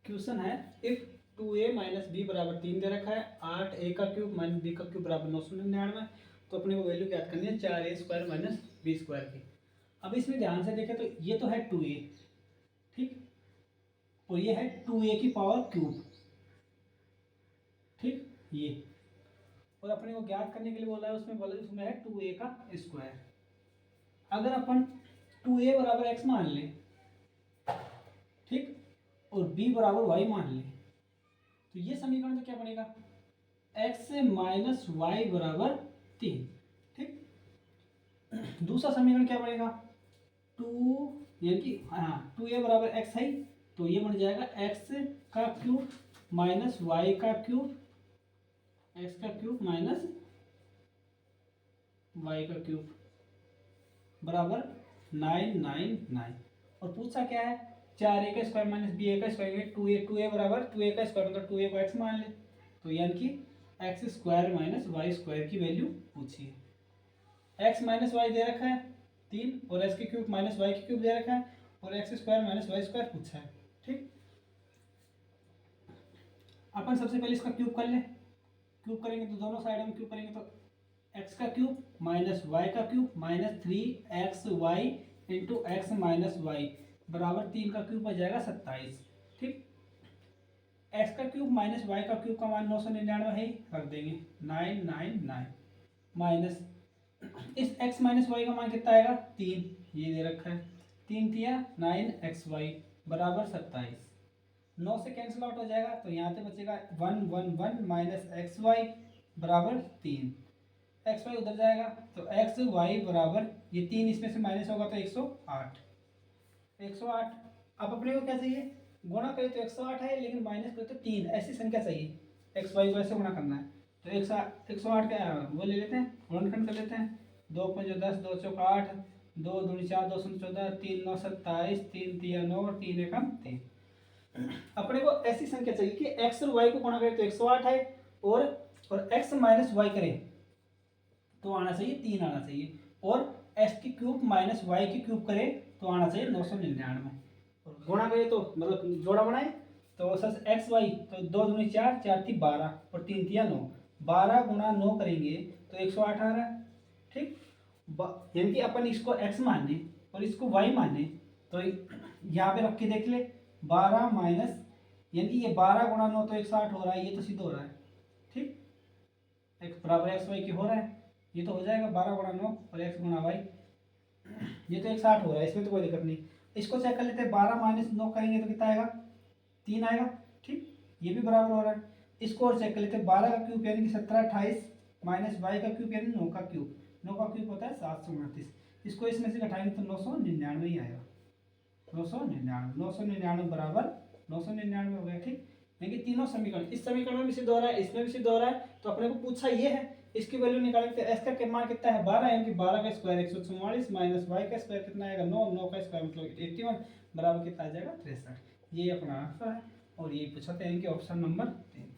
Question है if 2a minus B बराबर 3 दे रखा है, 8a का क्यूब माइनस बी का क्यूब बराबर 999, तो अपने को वैल्यू ज्ञात करनी है 4a² माइनस b² की। अब इसमें ध्यान से देखें तो ये तो है 2a, ठीक, और ये है 2a की पावर क्यूब, ठीक, ये, और अपने को ज्ञात करने के लिए बोला है, उसमें है 2a का स्क्वायर। अगर अपन 2a बराबर x मान लें, ठीक, और b बराबर y मान लें, तो ये समीकरण तो क्या बनेगा, x माइनस वाई बराबर 3, ठीक। दूसरा समीकरण क्या बनेगा, 2 यानी कि हाँ 2a बराबर x है, तो ये बन जाएगा x का क्यूब माइनस वाई का क्यूब, x का क्यूब माइनस वाई का क्यूब बराबर 999। और पूछा क्या है, 4a² माइनस b² 2a बराबर 2a का स्क्वायर मतलब 2a को x मान ले, तो यानी कि x² माइनस y² की वैल्यू पूछी है। x माइनस वाई दे रखा है 3, और x के क्यूब माइनस वाई के क्यूब दे रखा है, और x² माइनस y² पूछा है, ठीक। अपन सबसे पहले इसका क्यूब कर ले, क्यूब करेंगे तो दोनों साइड में क्यूब करेंगे तो x का क्यूब माइनस वाई का cube minus 3xy into X minus Y बराबर 3 का क्यूब बन जाएगा 27, ठीक। x का क्यूब माइनस वाई का क्यूब का मान 999 है, रख देंगे 999 माइनस इस x माइनस वाई का मान कितना आएगा 3, ये दे रखा है 3 तिया 9xy बराबर 27, 9 से कैंसिल आउट हो जाएगा, तो यहाँ पे बचेगा 1 माइनस xy बराबर 3, xy उधर जाएगा तो xy बराबर ये 3 इसमें से माइनस होगा तो 108। अब अपने को क्या चाहिए, गुणा करें तो 108 है, लेकिन माइनस करें तो 3, ऐसी संख्या चाहिए, xy को ऐसे गुणा करना है, तो 108 का वो ले लेते हैं, गुणनखंड कर लेते हैं, 2 5 10 2 चौक 8, 2 दूनी 4 2 शून्य 14, 3 9 27, 3 तिया 9 और 3 एकम 3। अपने को ऐसी संख्या चाहिए कि x और y को गुणा करें तो 108 है, और x माइनस वाई करें तो आना चाहिए 3 आना चाहिए, और x की क्यूब माइनस वाई की क्यूब करें तो आना चाहिए 999, और गुणा करें तो मतलब जोड़ा बनाए तो सर एक्स वाई तो 2 दूनी 4 4 थी 12 और 3 थिया 9, 12 गुणा 9 करेंगे तो 108 आ रहा है, ठीक। यानी कि अपन इसको x माने और इसको y माने, तो यहाँ पे रख के देख ले 12 माइनस यानी कि ये 12 गुणा 9 तो 108 हो रहा है, ये तो सिद्ध हो रहा है, ठीक, x बराबर एक्स वाई की हो रहा है, ये तो हो जाएगा 12 गुणा 9 और x गुणा वाई, ये तो 160 हो रहा है, इसमें तो कोई दिक्कत नहीं। इसको चेक कर लेते हैं, 12 माइनस 9 करेंगे तो कितना आएगा 3 आएगा, ठीक, ये भी बराबर हो रहा है। इसको और चेक कर लेते हैं, 12 का क्यूब यानी कि 17 28 माइनस वाई का क्यूब यानी 9 का क्यूब, 9 का क्यूब होता है 729, इसको इसमें से घटाएंगे तो 999 ही आएगा, 999 बराबर 999 हो गया, ठीक। यानी कि तीनों समीकरण, इस समीकरण में भी सिद्ध हो रहा है, इसमें भी सिद्ध हो रहा है, तो अपने को पूछा ये है, इसकी वैल्यू निकालेंगे तो s का मान कितना है 12, यानी कि 12 का स्क्वायर 144 माइनस y का स्क्वायर कितना आएगा 9, 9 का स्क्वायर मतलब 81 बराबर कितना आ जाएगा 63, ये अपना आंसर है, और ये पूछा था यानी कि ऑप्शन नंबर 3।